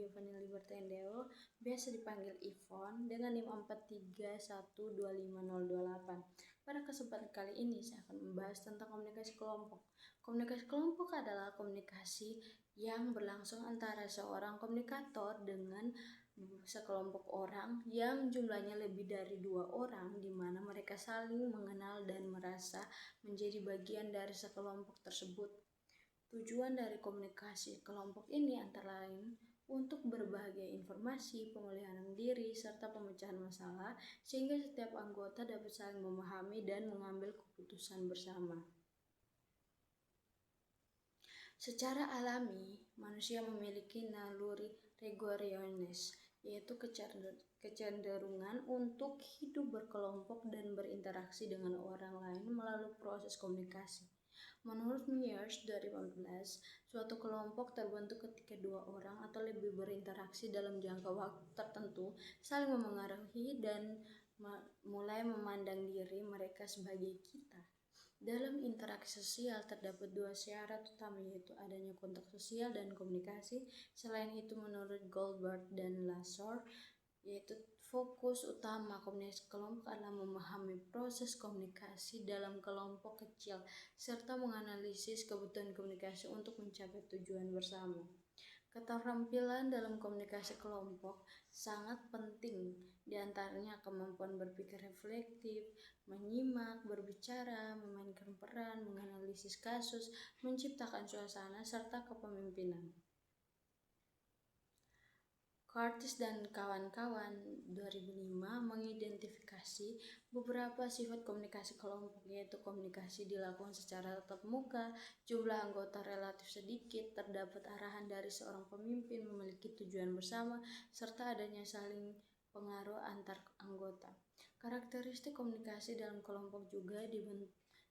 Giovanni Libertendeo, biasa dipanggil Ivon, dengan NIM 431250028. Pada kesempatan kali ini saya akan membahas tentang komunikasi kelompok. Komunikasi kelompok adalah komunikasi yang berlangsung antara seorang komunikator dengan sekelompok orang yang jumlahnya lebih dari 2 orang, di mana mereka saling mengenal dan merasa menjadi bagian dari sekelompok tersebut. Tujuan dari komunikasi kelompok ini antara lain untuk berbagi informasi, pemulihan diri, serta pemecahan masalah, sehingga setiap anggota dapat saling memahami dan mengambil keputusan bersama. Secara alami, manusia memiliki naluri gregoriones, yaitu kecenderungan untuk hidup berkelompok dan berinteraksi dengan orang lain melalui proses komunikasi. Menurut Myers 2015, suatu kelompok terbentuk ketika 2 orang atau lebih berinteraksi dalam jangka waktu tertentu, saling memengaruhi dan mulai memandang diri mereka sebagai kita. Dalam interaksi sosial terdapat 2 syarat utama, yaitu adanya kontak sosial dan komunikasi. Selain itu, menurut Goldberg dan Lasor, yaitu fokus utama komunikasi kelompok adalah memahami proses komunikasi dalam kelompok kecil serta menganalisis kebutuhan komunikasi untuk mencapai tujuan bersama. Keterampilan dalam komunikasi kelompok sangat penting, diantaranya kemampuan berpikir reflektif, menyimak, berbicara, memainkan peran, menganalisis kasus, menciptakan suasana, serta kepemimpinan. Curtis dan kawan-kawan 2005 mengidentifikasi beberapa sifat komunikasi kelompok, yaitu komunikasi dilakukan secara tatap muka, jumlah anggota relatif sedikit, terdapat arahan dari seorang pemimpin, memiliki tujuan bersama, serta adanya saling pengaruh antar anggota. Karakteristik komunikasi dalam kelompok juga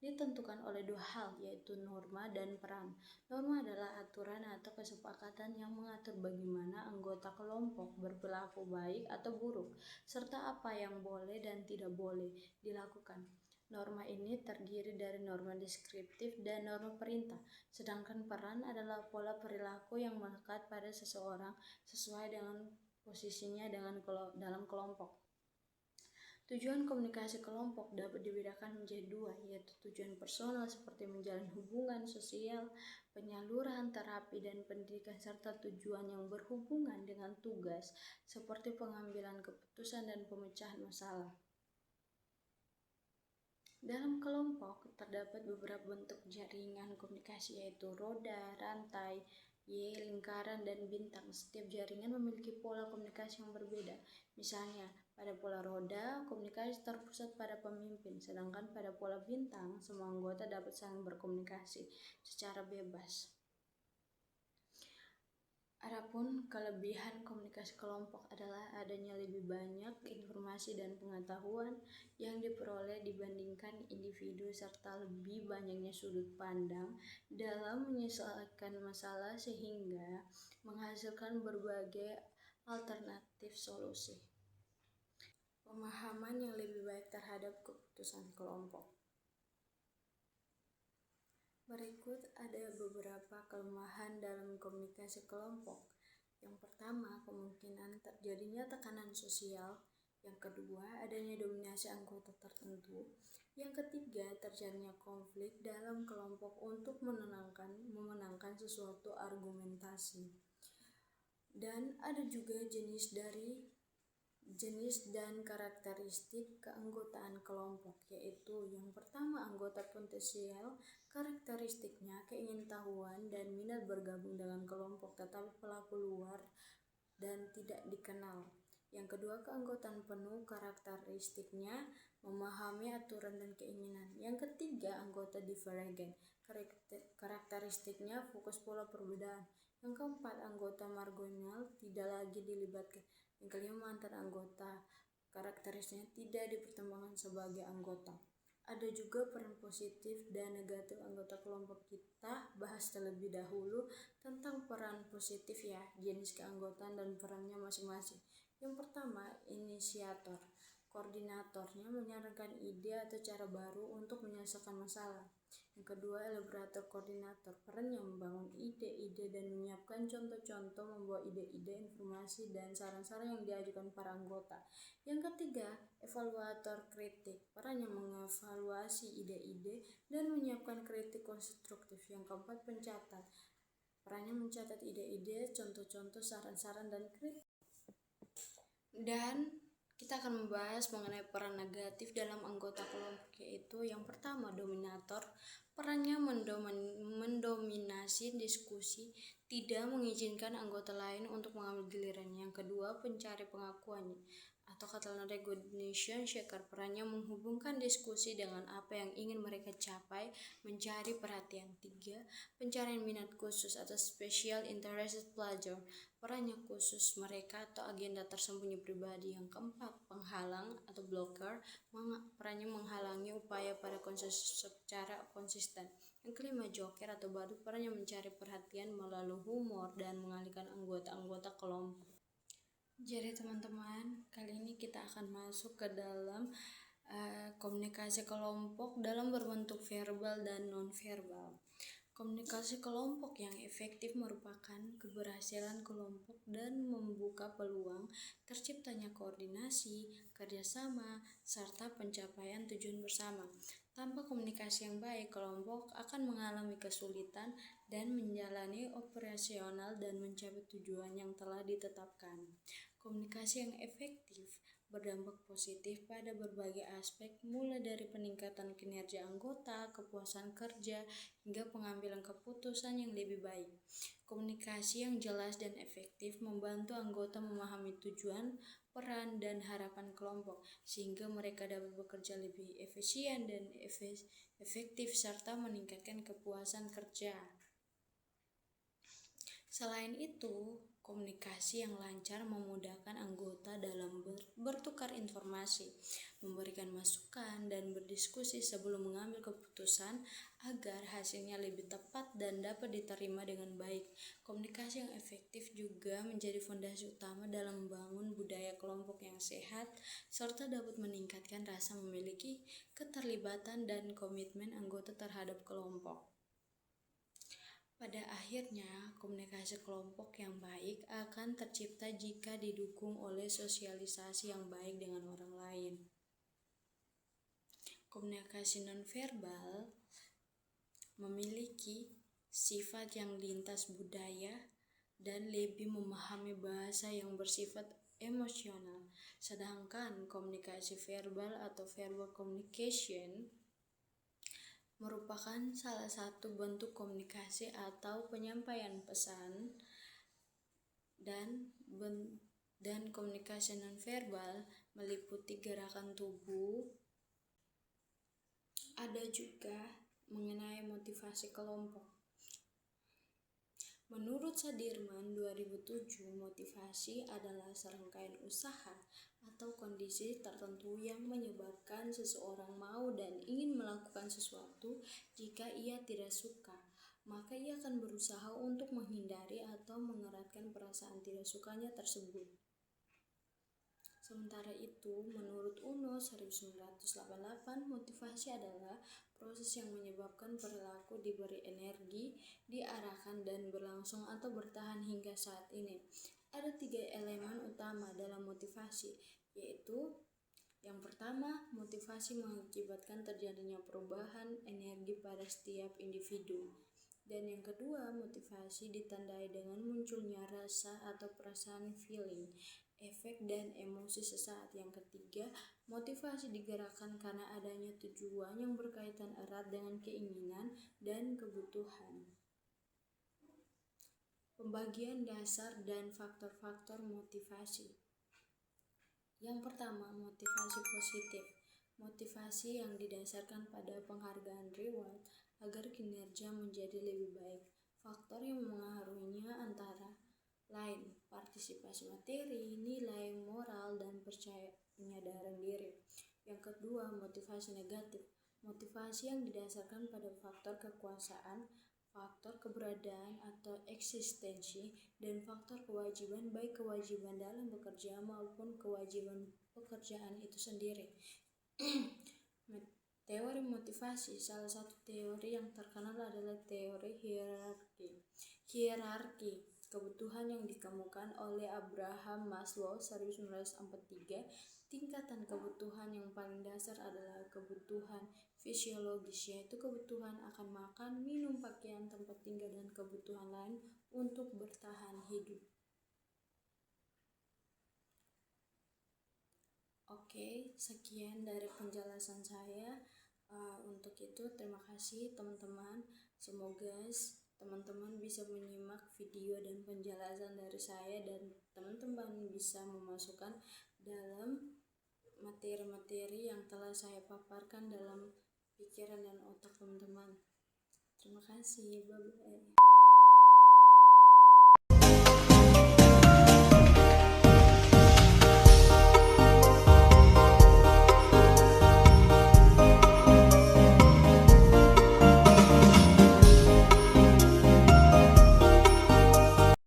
ditentukan oleh 2 hal, yaitu norma dan peran. Norma adalah aturan atau kesepakatan yang mengatur bagaimana anggota kelompok berperilaku baik atau buruk, serta apa yang boleh dan tidak boleh dilakukan. Norma ini terdiri dari norma deskriptif dan norma perintah, sedangkan peran adalah pola perilaku yang melekat pada seseorang sesuai dengan posisinya dalam kelompok. Tujuan komunikasi kelompok dapat dibedakan menjadi 2, yaitu tujuan personal seperti menjalin hubungan sosial, penyaluran terapi dan pendidikan, serta tujuan yang berhubungan dengan tugas seperti pengambilan keputusan dan pemecahan masalah. Dalam kelompok terdapat beberapa bentuk jaringan komunikasi, yaitu roda, rantai, lingkaran, dan bintang. Setiap jaringan memiliki pola komunikasi yang berbeda. Misalnya, pada pola roda, komunikasi terpusat pada pemimpin, sedangkan pada pola bintang, semua anggota dapat saling berkomunikasi secara bebas. Adapun kelebihan komunikasi kelompok adalah adanya lebih banyak informasi dan pengetahuan yang diperoleh dibandingkan individu, serta lebih banyaknya sudut pandang dalam menyelesaikan masalah sehingga menghasilkan berbagai alternatif solusi. Pemahaman yang lebih baik terhadap keputusan kelompok. Berikut ada beberapa kelemahan dalam komunikasi kelompok. Yang pertama, kemungkinan terjadinya tekanan sosial. Yang kedua, adanya dominasi anggota tertentu. Yang ketiga, terjadinya konflik dalam kelompok untuk memenangkan sesuatu argumentasi. Dan ada juga jenis dan karakteristik keanggotaan kelompok, yaitu yang pertama, anggota potensial. Karakteristiknya keingintahuan dan minat bergabung dengan kelompok, tetapi pelaku luar dan tidak dikenal. Yang kedua, keanggotaan penuh. Karakteristiknya memahami aturan dan keinginan. Yang ketiga, anggota divergen. Karakteristiknya fokus pola perbedaan. Yang keempat, anggota marginal, tidak lagi dilibatkan. Yang kelima, antar anggota. Karakteristiknya tidak dipertimbangkan sebagai anggota. Ada juga peran positif dan negatif anggota kelompok. Kita bahas terlebih dahulu tentang peran positif, ya, jenis keanggotaan dan perannya masing-masing. Yang pertama, inisiator. Koordinatornya menyarankan ide atau cara baru untuk menyelesaikan masalah. Yang kedua, elaborator koordinator, perannya membangun ide-ide dan menyiapkan contoh-contoh, membawa ide-ide, informasi, dan saran-saran yang diajukan para anggota. Yang ketiga, evaluator kritik, perannya mengevaluasi ide-ide dan menyiapkan kritik konstruktif. Yang keempat, pencatat, perannya mencatat ide-ide, contoh-contoh, saran-saran, dan kritik. Dan kita akan membahas mengenai peran negatif dalam anggota kelompok, yaitu yang pertama, dominator, perannya mendominasi diskusi, tidak mengizinkan anggota lain untuk mengambil giliran. Yang kedua, pencari pengakuan atau kata lain recognition seeker, perannya menghubungkan diskusi dengan apa yang ingin mereka capai, mencari perhatian. Tiga, pencarian minat khusus atau special interest pleasure, perannya khusus mereka atau agenda tersembunyi pribadi. Yang keempat, penghalang atau blocker, perannya menghalangi upaya pada konsensus secara konsisten. Yang kelima, joker atau badut, perannya mencari perhatian melalui humor dan mengalihkan anggota-anggota kelompok. Jadi teman-teman, kali ini kita akan masuk ke dalam komunikasi kelompok dalam berbentuk verbal dan non-verbal. Komunikasi kelompok yang efektif merupakan keberhasilan kelompok dan membuka peluang terciptanya koordinasi, kerjasama, serta pencapaian tujuan bersama. Tanpa komunikasi yang baik, kelompok akan mengalami kesulitan dan menjalani operasional dan mencapai tujuan yang telah ditetapkan. Komunikasi yang efektif berdampak positif pada berbagai aspek, mulai dari peningkatan kinerja anggota, kepuasan kerja, hingga pengambilan keputusan yang lebih baik. Komunikasi yang jelas dan efektif membantu anggota memahami tujuan, peran, dan harapan kelompok, sehingga mereka dapat bekerja lebih efisien dan efektif serta meningkatkan kepuasan kerja. Selain itu, komunikasi yang lancar memudahkan anggota dalam bertukar informasi, memberikan masukan, dan berdiskusi sebelum mengambil keputusan agar hasilnya lebih tepat dan dapat diterima dengan baik. Komunikasi yang efektif juga menjadi fondasi utama dalam membangun budaya kelompok yang sehat, serta dapat meningkatkan rasa memiliki keterlibatan dan komitmen anggota terhadap kelompok. Pada akhirnya, komunikasi kelompok yang baik akan tercipta jika didukung oleh sosialisasi yang baik dengan orang lain. Komunikasi nonverbal memiliki sifat yang lintas budaya dan lebih memahami bahasa yang bersifat emosional, sedangkan komunikasi verbal atau verbal communication merupakan salah satu bentuk komunikasi atau penyampaian pesan, dan komunikasi nonverbal meliputi gerakan tubuh. Ada juga mengenai motivasi kelompok. Menurut Sudirman 2007, motivasi adalah serangkaian usaha atau kondisi tertentu yang menyebabkan seseorang mau dan ingin melakukan sesuatu. Jika ia tidak suka, maka ia akan berusaha untuk menghindari atau mengeratkan perasaan tidak sukanya tersebut. Sementara itu, menurut Uno 1988, motivasi adalah proses yang menyebabkan perilaku diberi energi, diarahkan, dan berlangsung atau bertahan hingga saat ini. Ada 3 elemen utama dalam motivasi, yaitu yang pertama, motivasi mengakibatkan terjadinya perubahan energi pada setiap individu. Dan yang kedua, motivasi ditandai dengan munculnya rasa atau perasaan feeling, efek, dan emosi sesaat. Yang ketiga, motivasi digerakkan karena adanya tujuan yang berkaitan erat dengan keinginan dan kebutuhan. Pembagian dasar dan faktor-faktor motivasi. Yang pertama, motivasi positif. Motivasi yang didasarkan pada penghargaan reward agar kinerja menjadi lebih baik. Faktor yang mengaruhinya antara lain partisipasi materi, nilai, moral, dan penyadaran diri. Yang kedua, motivasi negatif. Motivasi yang didasarkan pada faktor kekuasaan, faktor keberadaan atau eksistensi, dan faktor kewajiban, baik kewajiban dalam bekerja maupun kewajiban pekerjaan itu sendiri. Teori motivasi, salah satu teori yang terkenal adalah teori hierarki kebutuhan yang dikemukakan oleh Abraham Maslow 1943. Tingkatan kebutuhan yang paling dasar adalah kebutuhan fisiologis, yaitu kebutuhan akan makan, minum, pakaian, tempat tinggal, dan kebutuhan lain untuk bertahan hidup. Oke, sekian dari penjelasan saya. Untuk itu, terima kasih teman-teman. Semoga teman-teman bisa menyimak video dan penjelasan dari saya, dan teman-teman bisa memasukkan dalam materi-materi yang telah saya paparkan dalam pikiran dan otak teman-teman. Terima kasih. Bye-bye.